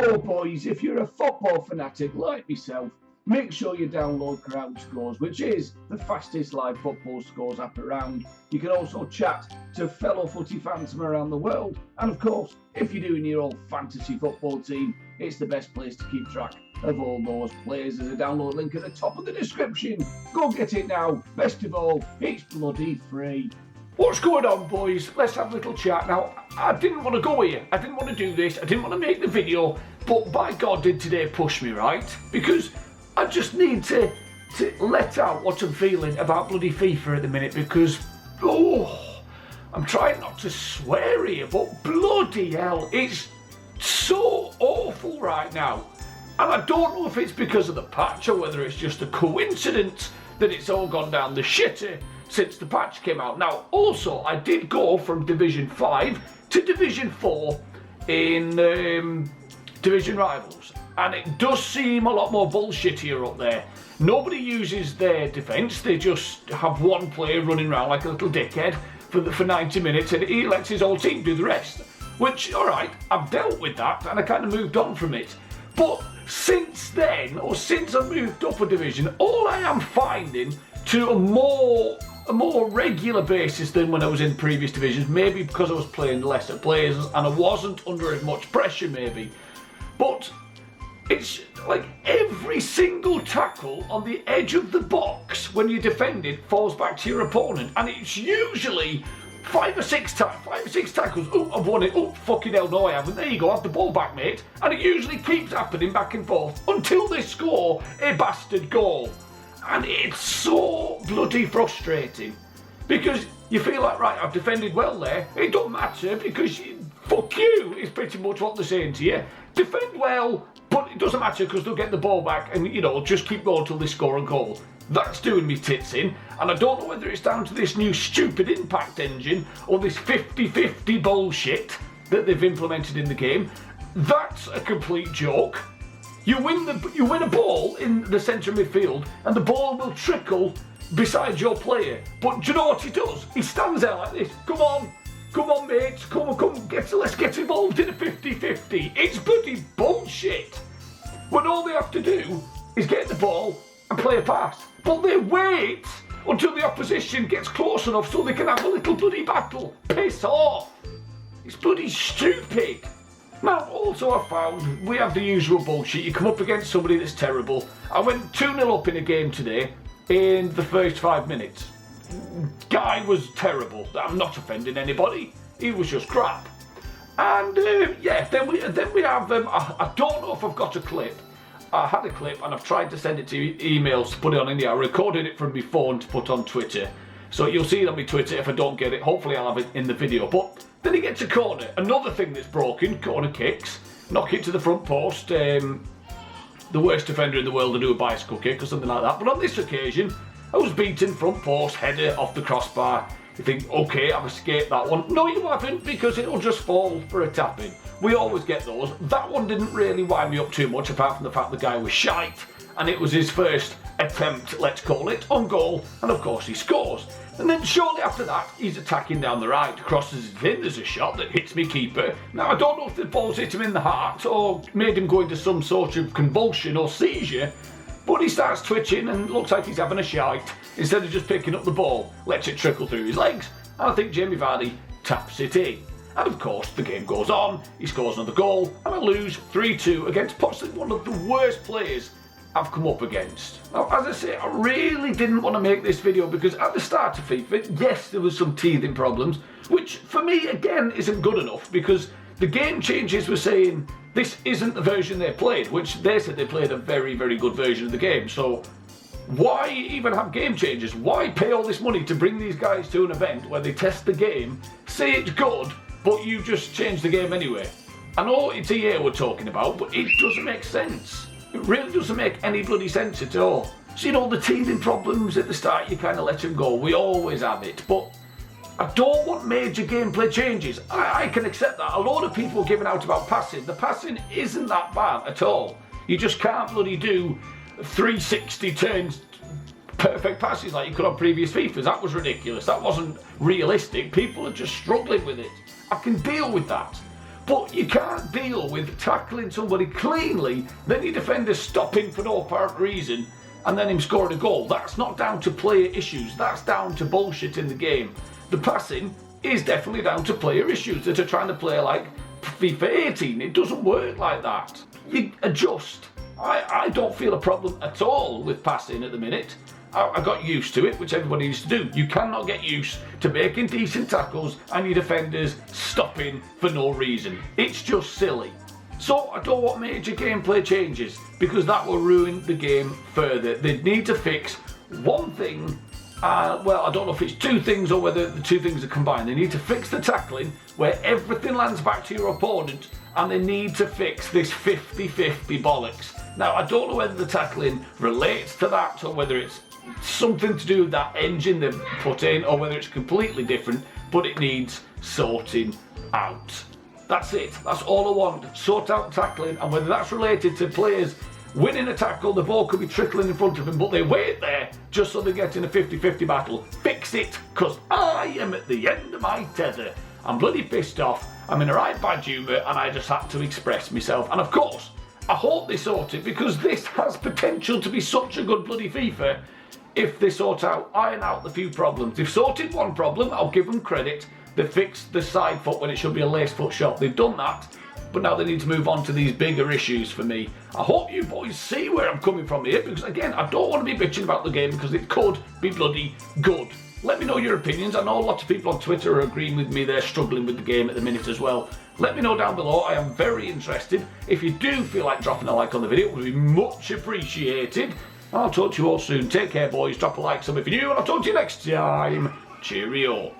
So boys, if you're a football fanatic like myself, make sure you download Crowd Scores, which is the fastest live football scores app around. You can also chat to fellow footy fans from around the world. And of course, if you're doing your own fantasy football team, it's the best place to keep track of all those players. There's a download link at the top of the description. Go get it now. Best of all, it's bloody free. What's going on, boys? Let's have a little chat. Now, I didn't want to go here. I didn't want to do this. I didn't want to make the video. But by God, did today push me, right? Because I just need to let out what I'm feeling about bloody FIFA at the minute. Because, I'm trying not to swear here, but bloody hell, it's so awful right now. And I don't know if it's because of the patch or whether it's just a coincidence that it's all gone down the shitter since the patch came out. Now, also, I did go from Division 5 to Division 4 in Division Rivals. And it does seem a lot more bullshittier up there. Nobody uses their defence. They just have one player running around like a little dickhead for 90 minutes and he lets his whole team do the rest. Which, alright, I've dealt with that and I kind of moved on from it. But since then, or since I've moved up a division, all I am finding to a more regular basis than when I was in previous divisions, maybe because I was playing lesser players and I wasn't under as much pressure maybe, but it's like every single tackle on the edge of the box when you defend it falls back to your opponent, and it's usually five or six tackles. Oh, I've won it. Oh, fucking hell, no I haven't. There you go, have the ball back, mate. And it usually keeps happening back and forth until they score a bastard goal. And it's so bloody frustrating because you feel like, right, I've defended well there. It don't matter because fuck you is pretty much what they're saying to you. Defend well, but it doesn't matter because they'll get the ball back and, just keep going till they score a goal. That's doing me tits in, and I don't know whether it's down to this new stupid impact engine or this 50-50 bullshit that they've implemented in the game. That's a complete joke. You win a ball in the centre of midfield and the ball will trickle beside your player. But do you know what he does? He stands there like this. Come on mates, come on, let's get involved in a 50-50. It's bloody bullshit. When all they have to do is get the ball and play a pass. But they wait until the opposition gets close enough so they can have a little bloody battle. Piss off. It's bloody stupid. Now, also I found we have the usual bullshit. You come up against somebody that's terrible. I went 2-0 up in a game today in the first 5 minutes. Guy was terrible. I'm not offending anybody. He was just crap. And then we have I don't know if I've got a clip. I had a clip and I've tried to send it to emails to put it on India. I recorded it from my phone to put on Twitter. So you'll see it on my Twitter if I don't get it. Hopefully I'll have it in the video. But then he gets a corner. Another thing that's broken, corner kicks. Knock it to the front post. The worst defender in the world to do a bicycle kick or something like that. But on this occasion, I was beaten front post, header off the crossbar. You think, okay, I've escaped that one. No, you haven't, because it'll just fall for a tap-in. We always get those. That one didn't really wind me up too much, apart from the fact the guy was shite, and it was his first attempt, let's call it, on goal, and of course he scores. And then shortly after that, he's attacking down the right, crosses it in, there's a shot that hits me keeper. Now, I don't know if the ball's hit him in the heart, or made him go into some sort of convulsion or seizure, but he starts twitching and looks like he's having a shite. Instead of just picking up the ball, lets it trickle through his legs. And I think Jamie Vardy taps it in. And of course, the game goes on, he scores another goal, and I lose 3-2 against possibly one of the worst players I've come up against. Now, as I say, I really didn't want to make this video because at the start of FIFA, yes, there was some teething problems, which for me, again, isn't good enough because the game changes were saying this isn't the version they played, which they said they played a very, very good version of the game. So why even have game changes? Why pay all this money to bring these guys to an event where they test the game, say it's good, but you just change the game anyway? I know it's EA we're talking about, but it doesn't make sense. It really doesn't make any bloody sense at all. So, the teething problems at the start, you kind of let them go. We always have it. But I don't want major gameplay changes. I can accept that. A lot of people giving out about passing. The passing isn't that bad at all. You just can't bloody do 360 turns perfect passes like you could on previous FIFAs. That was ridiculous. That wasn't realistic. People are just struggling with it. I can deal with that. But you can't deal with tackling somebody cleanly, then your defender stopping for no apparent reason, and then him scoring a goal. That's not down to player issues, that's down to bullshit in the game. The passing is definitely down to player issues that are trying to play like FIFA 18. It doesn't work like that. You adjust. I don't feel a problem at all with passing at the minute. I got used to it, which everybody needs to do. You cannot get used to making decent tackles and your defenders stopping for no reason. It's just silly. So I don't want major gameplay changes because that will ruin the game further. They need to fix one thing. Well, I don't know if it's two things or whether the two things are combined. They need to fix the tackling where everything lands back to your opponent, and they need to fix this 50-50 bollocks. Now, I don't know whether the tackling relates to that or whether it's something to do with that engine they've put in or whether it's completely different, but it needs sorting out. That's it. That's all I want. Sort out tackling, and whether that's related to players winning a tackle, the ball could be trickling in front of them, but they wait there just so they get in a 50-50 battle. Fix it, because I am at the end of my tether. I'm bloody pissed off. I'm in a right bad humour, and I just had to express myself. And of course, I hope they sort it, because this has potential to be such a good bloody FIFA if they iron out the few problems. They've sorted one problem, I'll give them credit. They fixed the side foot when it should be a lace foot shot. They've done that, but now they need to move on to these bigger issues for me. I hope you boys see where I'm coming from here, because again, I don't want to be bitching about the game because it could be bloody good. Let me know your opinions. I know a lot of people on Twitter are agreeing with me. They're struggling with the game at the minute as well. Let me know down below. I am very interested. If you do feel like dropping a like on the video, it would be much appreciated. I'll talk to you all soon. Take care, boys. Drop a like, sub if you're new, and I'll talk to you next time. Cheerio.